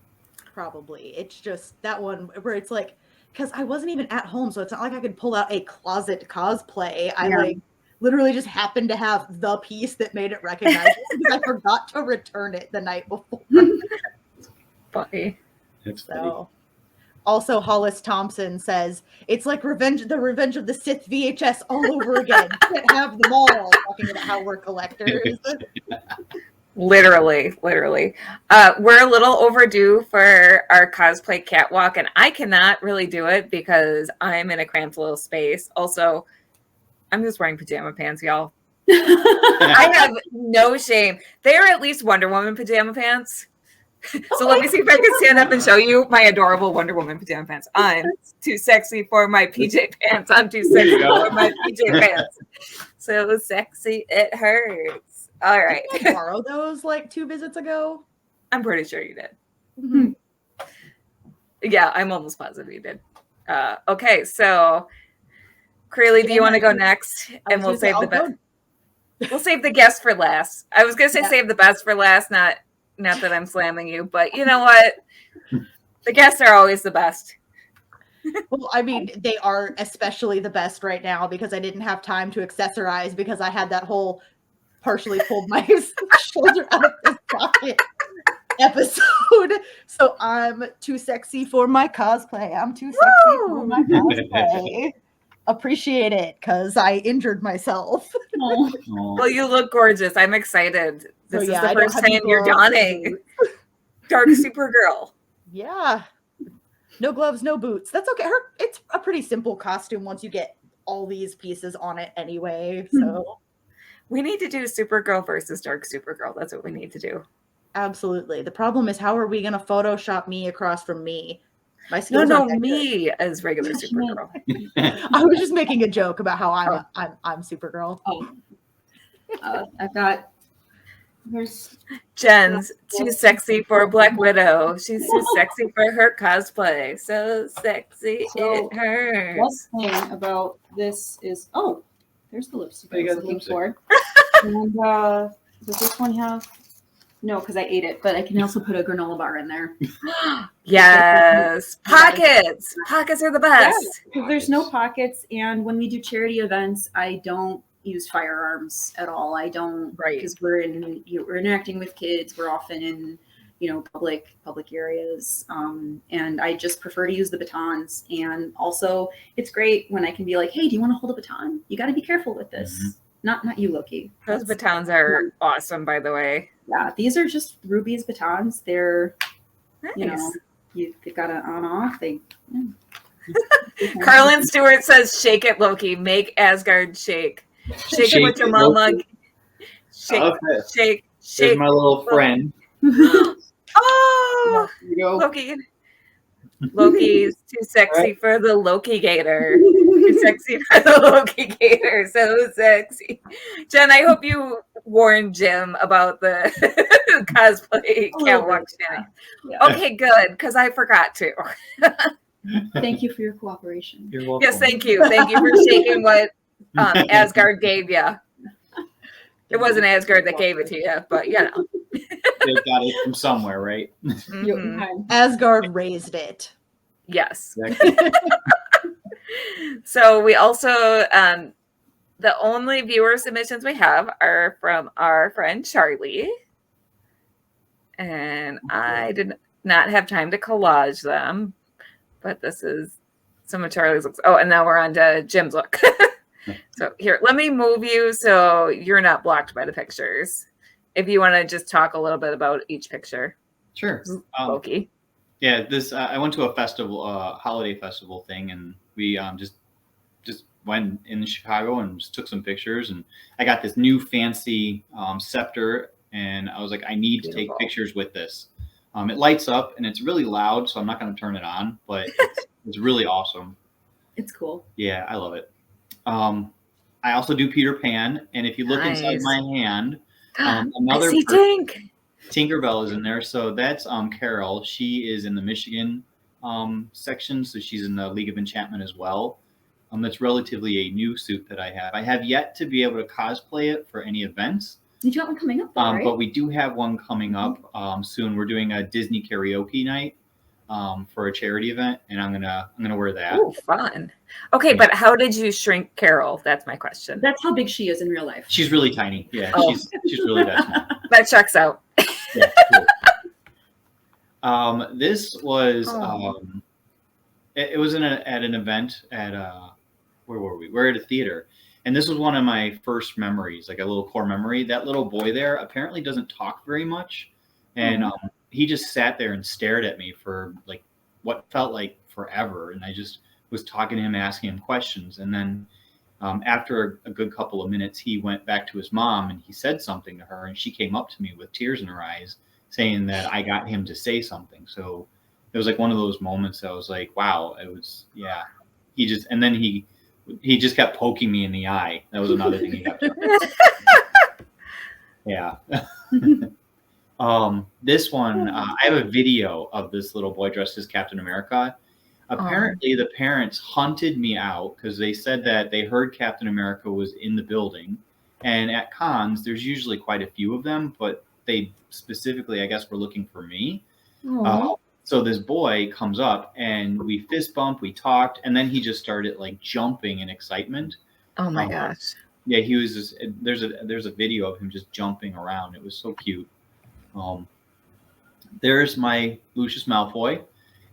Probably. It's just that one where it's like, because I wasn't even at home, so it's not like I could pull out a closet cosplay. I like literally just happened to have the piece that made it recognizable because I forgot to return it the night before. Funny. It's so. Also, Hollis Thompson says it's like the Revenge of the Sith VHS all over again. Can't have them all. Talking about how we're collectors. Literally. We're a little overdue for our cosplay catwalk, and I cannot really do it because I'm in a cramped little space. Also, I'm just wearing pajama pants, y'all. I have no shame. They are at least Wonder Woman pajama pants. So let me see if I can stand up and show you my adorable Wonder Woman pajama pants. I'm too sexy for my PJ pants. I'm too sexy for my PJ pants. So sexy, it hurts. All right. Did I borrow those like 2 visits ago? I'm pretty sure you did. Yeah, I'm almost positive you did. Okay, so Crayle, do you want to go next? And we'll save the best. We'll save the guest for last. I was gonna say save the best for last, not that I'm slamming you, but you know what? The guests are always the best. Well, I mean, they are especially the best right now because I didn't have time to accessorize because I had that whole partially pulled my shoulder out of this pocket episode. So I'm too sexy for my cosplay. I'm too sexy for my cosplay. Appreciate it because I injured myself. Well, you look gorgeous. I'm excited. This is the first time you're donning Dark Supergirl. Yeah. No gloves, no boots. That's okay. It's a pretty simple costume once you get all these pieces on it anyway. So we need to do Supergirl versus Dark Supergirl. That's what we need to do. Absolutely. The problem is, how are we going to Photoshop me across from me? My skills me as regular Supergirl. I was just making a joke about how I'm Supergirl. I've got. There's Jen's too sexy for Black Widow. She's too sexy for her cosplay. So sexy it hurts. One thing about this is there's the lipstick I was looking for. And does this one have? No, because I ate it, but I can also put a granola bar in there. Yes. Pockets. Pockets are the best. Yeah, there's no pockets. And when we do charity events, I don't use firearms at all. I don't, because we're interacting with kids. We're often in public areas. And I just prefer to use the batons. And also it's great when I can be like, hey, do you want to hold a baton? You got to be careful with this. Mhm. Not you, Loki. Those batons are awesome, by the way. Yeah, these are just Ruby's batons. They're, Nice. they've got an on-off. Carlin Stewart says, "Shake it, Loki. Make Asgard shake. Shake it with your mama. Shake, Okay. shake, There's shake." my little friend. Oh, Here you go. Loki. Loki's too sexy for the Loki Gator. Too sexy for the Loki Gator. So sexy. Jen, I hope you warned Jim about the cosplay catwalk shinning. Yeah. Okay, good, because I forgot to. Thank you for your cooperation. You're welcome. Yes, thank you. Thank you for shaking what Asgard gave you. It wasn't Asgard that gave it to you, but They got it from somewhere, right? Mhm. Asgard raised it. Yes. Exactly. So we also, the only viewer submissions we have are from our friend Charlie. And I did not have time to collage them, but this is some of Charlie's looks. Oh, and now we're on to Jim's look. So here, let me move you so you're not blocked by the pictures. If you want to just talk a little bit about each picture. Sure. Loki. Yeah, this I went to a festival, holiday festival thing, and we just went in Chicago and just took some pictures. And I got this new fancy scepter, and I was like, I need to take pictures with this. It lights up and it's really loud, so I'm not going to turn it on, but it's really awesome. It's cool. Yeah, I love it. I also do Peter Pan, and if you look inside my hand, another I see Tink. Tinkerbell is in there. So that's Carol. She is in the Michigan section, so she's in the League of Enchantment as well. That's relatively a new suit that I have. I have yet to be able to cosplay it for any events. Did you have one coming up, though, right? But we do have one coming up soon. We're doing a Disney karaoke night for a charity event, and I'm gonna wear that. Oh, fun. Okay, but how did you shrink Carol? That's my question. That's how big she is in real life. She's really tiny. Yeah, Oh. she's really that small. That checks out. Yeah, cool. This was it was at an event at where were we? We're at a theater, and this was one of my first memories, like a little core memory. That little boy there apparently doesn't talk very much, and he just sat there and stared at me for like what felt like forever, and I just was talking to him, asking him questions, and then after a good couple of minutes, he went back to his mom and he said something to her, and she came up to me with tears in her eyes, saying that I got him to say something. So it was like one of those moments that I was like, wow, it was, yeah. And then he just kept poking me in the eye. That was another thing he kept doing. Yeah. This one, I have a video of this little boy dressed as Captain America. Apparently, the parents hunted me out because they said that they heard Captain America was in the building. And at cons, there's usually quite a few of them, but they specifically, I guess, were looking for me. So this boy comes up and we fist bump, we talked, and then he just started like jumping in excitement. Oh my gosh. Yeah, he was just, there's a video of him just jumping around. It was so cute. There's my Lucius Malfoy.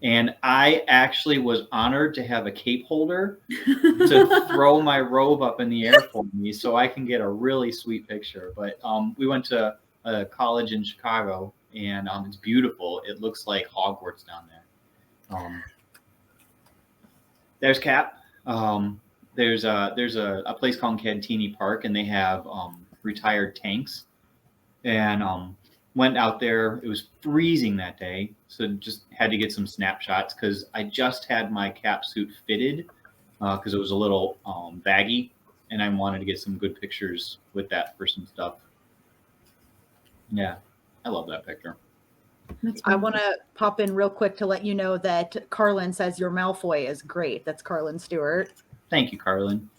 And I actually was honored to have a cape holder to throw my robe up in the air for me so I can get a really sweet picture. But we went to a college in Chicago, and it's beautiful. It looks like Hogwarts down there. There's Cap. There's a place called Cantini Park, and they have retired tanks. And went out there. It was freezing that day, so just had to get some snapshots because I just had my cap suit fitted because it was a little baggy, and I wanted to get some good pictures with that for some stuff. Yeah, I love that picture. I want to pop in real quick to let you know that Carlin says your Malfoy is great. That's Carlin Stewart. Thank you, Carlin.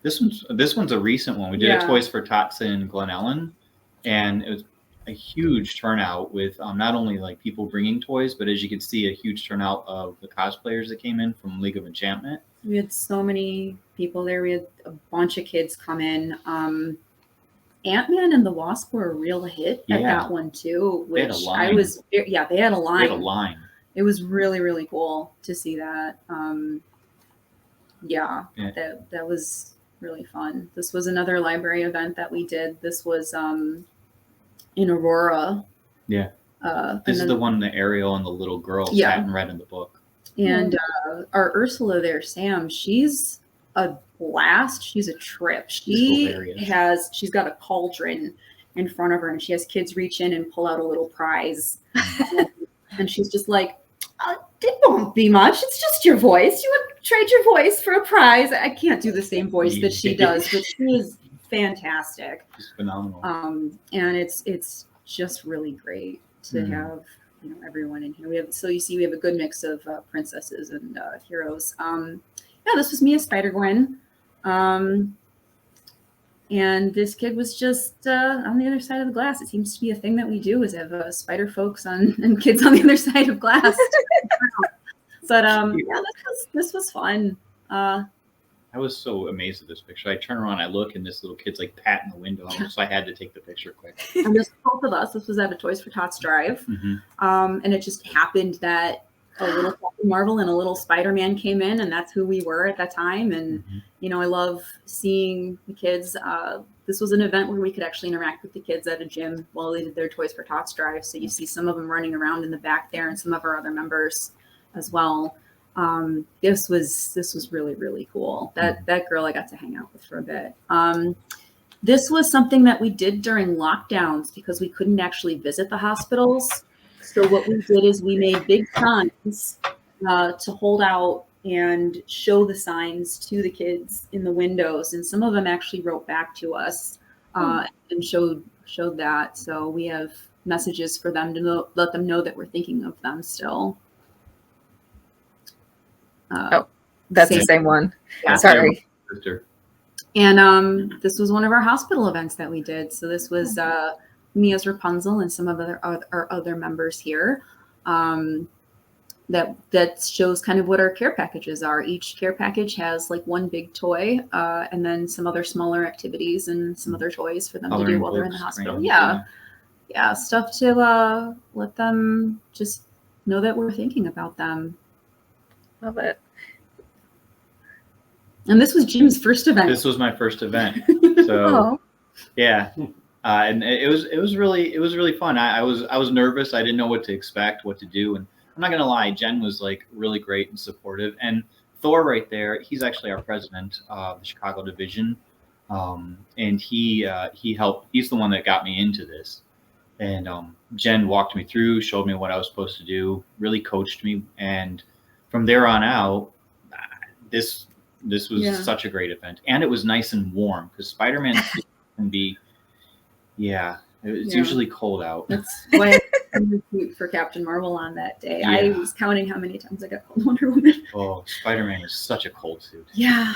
This one's a recent one. We did a Toys for Tots in Glen Ellen, and it was a huge turnout with not only like people bringing toys, but as you can see, a huge turnout of the cosplayers that came in from League of Enchantment. We had so many people there. We had a bunch of kids come in, Ant-Man and the Wasp were a real hit at Yeah. that one too, They had a which line. I was, they had a line. They had a line. It was really, really cool to see that. Yeah. That was really fun. This was another library event that we did. This was in Aurora. Yeah. And This is then- the one, the Ariel and the little girl Yeah. sat and read in the book. And our Ursula there, Sam, she's a blast. She's a trip. She's hilarious. She's got a cauldron in front of her, and she has kids reach in and pull out a little prize. And she's just like, it won't be much. It's just your voice. You would trade your voice for a prize. I can't do the same voice that she does, but she is fantastic. She's phenomenal. And it's just really great to have everyone in here. We have a good mix of princesses and heroes. This was me as Spider-Gwen. And this kid was just on the other side of the glass. It seems to be a thing that we do, is have spider folks and kids on the other side of glass. But this was fun. I was so amazed at this picture. I turn around, I look, and this little kid's like patting the window, so I had to take the picture quick. And this was both of us. This was at a Toys for Tots drive. And it just happened that a little Captain Marvel and a little Spider-Man came in, and that's who we were at that time. And I love seeing the kids. This was an event where we could actually interact with the kids at a gym while they did their Toys for Tots drive. So you see some of them running around in the back there, and some of our other members as well. This was really, really cool. That girl I got to hang out with for a bit. This was something that we did during lockdowns because we couldn't actually visit the hospitals. So what we did is we made big signs to hold out and show the signs to the kids in the windows. And some of them actually wrote back to us and showed that. So we have messages for them to let them know that we're thinking of them still. That's the same one. Yeah. Sorry. And this was one of our hospital events that we did. So this was me as Rapunzel and some of our other members here. That shows kind of what our care packages are. Each care package has like one big toy and then some other smaller activities and some other toys for them to do while they're in the hospital. Yeah, stuff to let them just know that we're thinking about them. Love it. And this was Jim's first event. This was my first event. So yeah. And it was really fun. I was nervous. I didn't know what to expect, what to do. And I'm not going to lie, Jen was like really great and supportive. And Thor right there, he's actually our president of the Chicago division. And he helped, he's the one that got me into this. And Jen walked me through, showed me what I was supposed to do, really coached me. And from there on out, this was such a great event. And it was nice and warm because Spider-Man can be, it's usually cold out. That's why I recruit for Captain Marvel on that day. Yeah. I was counting how many times I got called Wonder Woman. Oh, Spider-Man is such a cold suit. Yeah.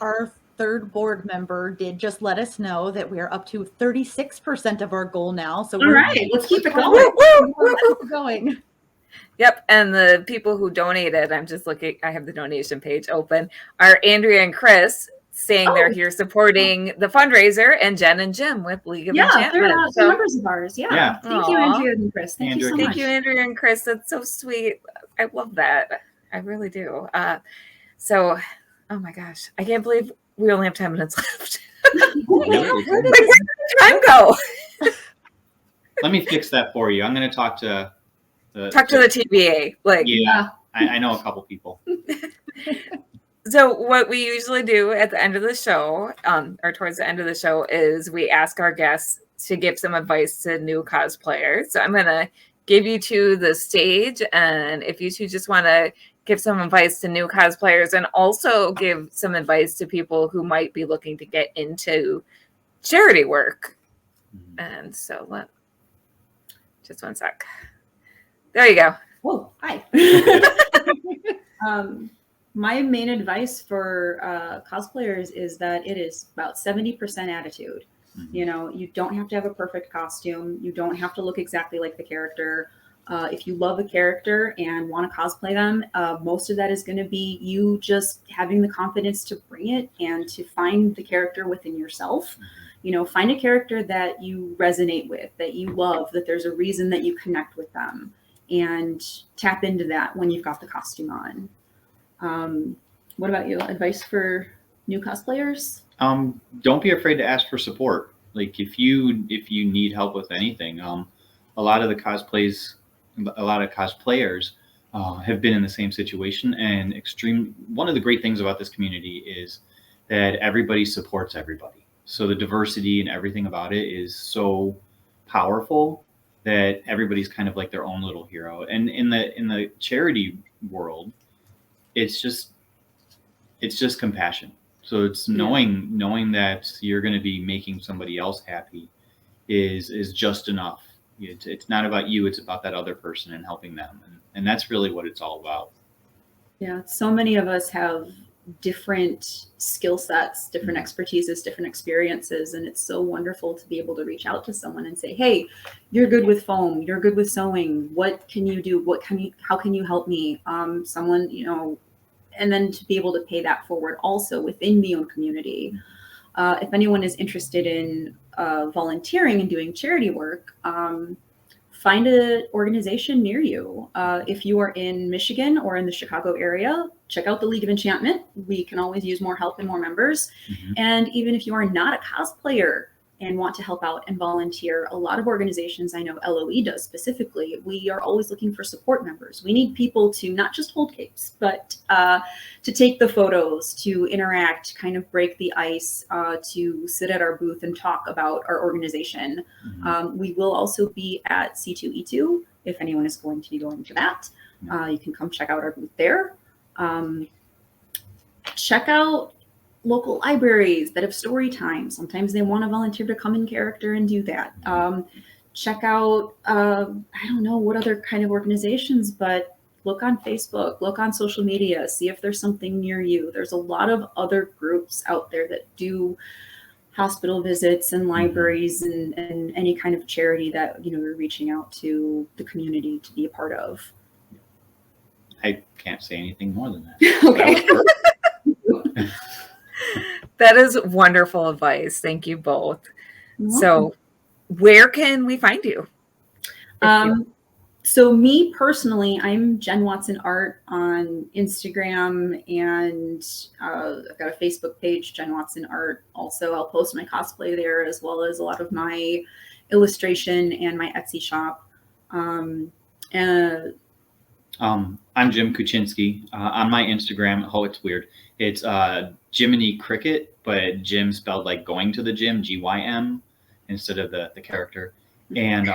Our third board member did just let us know that we are up to 36% of our goal now. So All right, let's keep it going. Keep it going. Yep. And the people who donated, I'm just looking, I have the donation page open, are Andrea and Chris saying they're here supporting the fundraiser, and Jen and Jim with League of Enchantment. They're members of ours. Yeah. Thank you, Andrea and Chris. Thank you so much. Thank you, Andrea and Chris. That's so sweet. I love that. I really do. So, oh my gosh, I can't believe we only have 10 minutes left. Where did this time go? Let me fix that for you. I'm going to talk to the TVA. I know a couple people. So what we usually do at the end of the show, or towards the end of the show, is we ask our guests to give some advice to new cosplayers. So I'm going to give you two the stage, and if you two just want to give some advice to new cosplayers and also give some advice to people who might be looking to get into charity work. And so just one sec. There you go. Whoa, hi. My main advice for cosplayers is that it is about 70% attitude. You know, you don't have to have a perfect costume. You don't have to look exactly like the character. If you love a character and want to cosplay them, most of that is going to be you just having the confidence to bring it and to find the character within yourself. You know, find a character that you resonate with, that you love, that there's a reason that you connect with them, and tap into that when you've got the costume on. What about you? Advice for new cosplayers? Don't be afraid to ask for support. Like if you need help with anything, a lot of cosplayers have been in the same situation. And one of the great things about this community is that everybody supports everybody. So the diversity and everything about it is so powerful that everybody's kind of like their own little hero. And in the charity world, it's just compassion. So it's knowing that you're going to be making somebody else happy is just enough. It's not about you, it's about that other person and helping them. And that's really what it's all about. Yeah, so many of us have different skill sets, different expertises, different experiences, and it's so wonderful to be able to reach out to someone and say, hey, you're good with foam, you're good with sewing, what can you do, how can you help me? Someone, you know, and then to be able to pay that forward also within the own community. If anyone is interested in volunteering and doing charity work, find an organization near you. If you are in Michigan or in the Chicago area, check out the League of Enchantment. We can always use more help and more members. And even if you are not a cosplayer and want to help out and volunteer, a lot of organizations, I know LOE does specifically, we are always looking for support members. We need people to not just hold capes, but to take the photos, to interact, kind of break the ice, to sit at our booth and talk about our organization. We will also be at C2E2 if anyone is going to be going to that. You can come check out our booth there. Check out local libraries that have story time. Sometimes they want to volunteer to come in character and do that. Check out, I don't know what other kind of organizations, but look on Facebook, look on social media, see if there's something near you. There's a lot of other groups out there that do hospital visits and libraries and any kind of charity that, you know, we're reaching out to the community to be a part of. I can't say anything more than that. Okay. That is wonderful advice. Thank you both. So where can we find you? So me personally, I'm Jen Watson Art on Instagram, and I've got a Facebook page, Jen Watson Art. Also, I'll post my cosplay there as well as a lot of my illustration and my Etsy shop. I'm Jim Kutchinski. On my Instagram, oh, it's weird. It's Jiminy Cricket, but Jim spelled like going to the gym, GYM, instead of the character. And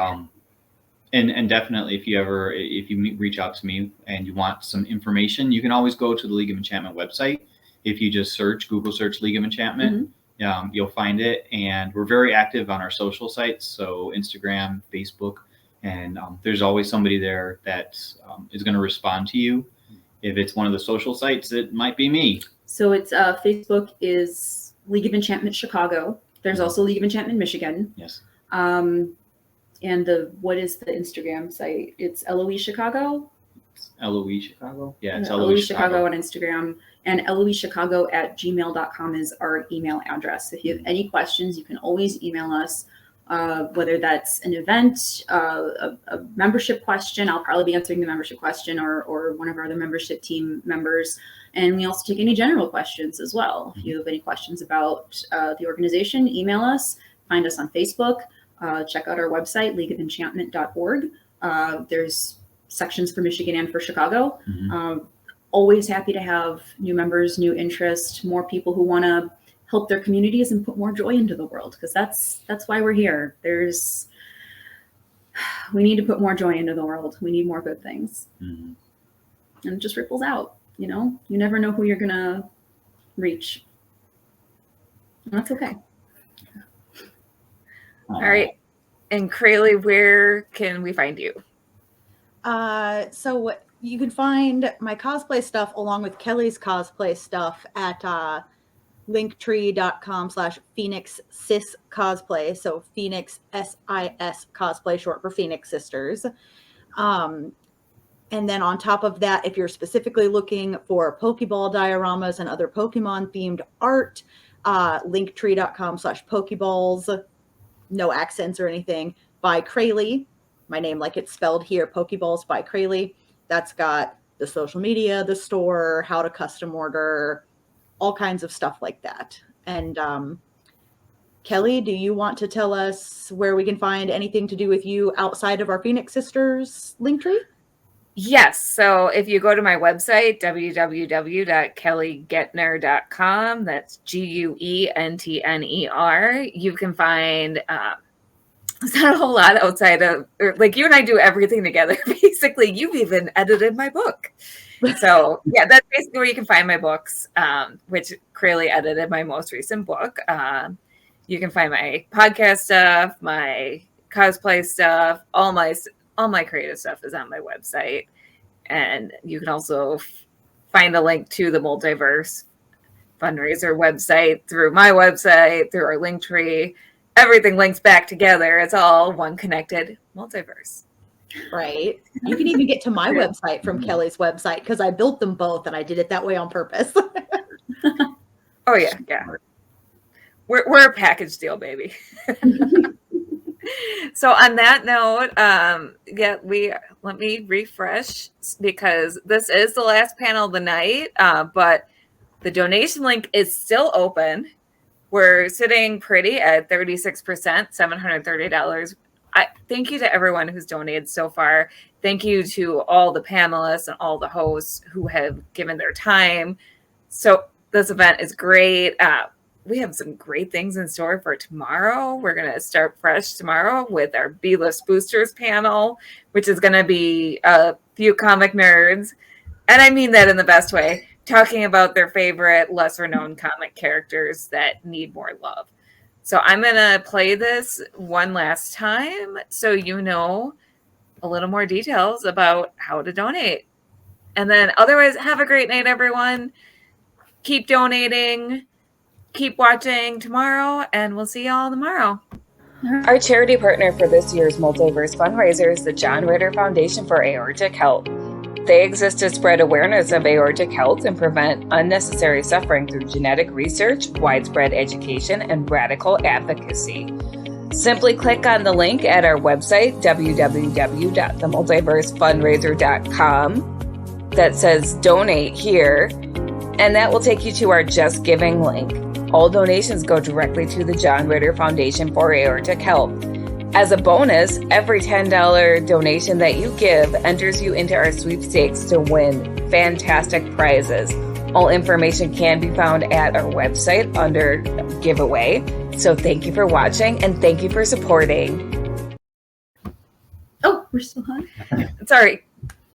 definitely, if you reach out to me and you want some information, you can always go to the League of Enchantment website. If you just Google search League of Enchantment, you'll find it. And we're very active on our social sites, so Instagram, Facebook, and there's always somebody there that is going to respond to you. If it's one of the social sites, it might be me. So it's Facebook is League of Enchantment Chicago. There's also League of Enchantment Michigan. Yes. And what is the Instagram site? It's LOE Chicago. It's LOE Chicago. Yeah, it's LOE Chicago on Instagram, and loechicago@gmail.com is our email address. If you have any questions, you can always email us. Whether that's an event, a membership question, I'll probably be answering the membership question, or one of our other membership team members. And we also take any general questions as well. If you have any questions about the organization, email us, find us on Facebook, check out our website, leagueofenchantment.org. There's sections for Michigan and for Chicago. Always happy to have new members, new interest, more people who want to help their communities and put more joy into the world, because that's why we're here. We need to put more joy into the world. We need more good things. And it just ripples out, you know? You never know who you're gonna reach. And that's okay. All right. And Crayle, where can we find you? So you can find my cosplay stuff along with Kelly's cosplay stuff at linktree.com/Phoenix Sis Cosplay. So Phoenix SIS Cosplay, short for Phoenix Sisters. And then on top of that, if you're specifically looking for Pokeball dioramas and other Pokemon themed art, linktree.com/Pokeballs, no accents or anything, by Crayle, my name like it's spelled here, Pokeballs by Crayle. That's got the social media, the store, how to custom order, all kinds of stuff like that. And Kelly, do you want to tell us where we can find anything to do with you outside of our Phoenix Sisters Linktree? Yes. So if you go to my website, www.kellyguentner.com, that's Guentner, you can find, there's not a whole lot outside of, like you and I do everything together. Basically, you've even edited my book. So yeah, that's basically where you can find my books, which Crayle edited my most recent book. You can find my podcast stuff, my cosplay stuff, all my creative stuff is on my website. And you can also find a link to the Multiverse FunRaiser website through my website, through our link tree. Everything links back together. It's all one connected multiverse. Right. You can even get to my website from Kelly's website because I built them both and I did it that way on purpose. Oh, yeah. Yeah. We're a package deal, baby. So on that note, let me refresh because this is the last panel of the night, but the donation link is still open. We're sitting pretty at 36%, $730. Thank you to everyone who's donated so far. Thank you to all the panelists and all the hosts who have given their time. So this event is great. We have some great things in store for tomorrow. We're going to start fresh tomorrow with our B-List Boosters panel, which is going to be a few comic nerds. And I mean that in the best way, talking about their favorite lesser known comic characters that need more love. So I'm going to play this one last time so you know a little more details about how to donate. And then otherwise, have a great night, everyone. Keep donating. Keep watching tomorrow, and we'll see y'all tomorrow. Our charity partner for this year's Multiverse FunRaiser is the John Ritter Foundation for Aortic Health. They exist to spread awareness of aortic health and prevent unnecessary suffering through genetic research, widespread education, and radical advocacy. Simply click on the link at our website, www.themultiversefunraiser.com, that says donate here, and that will take you to our Just Giving link. All donations go directly to the John Ritter Foundation for Aortic Health. As a bonus, every $10 donation that you give enters you into our sweepstakes to win fantastic prizes. All information can be found at our website under giveaway. So thank you for watching and thank you for supporting. Oh, we're still on? Sorry.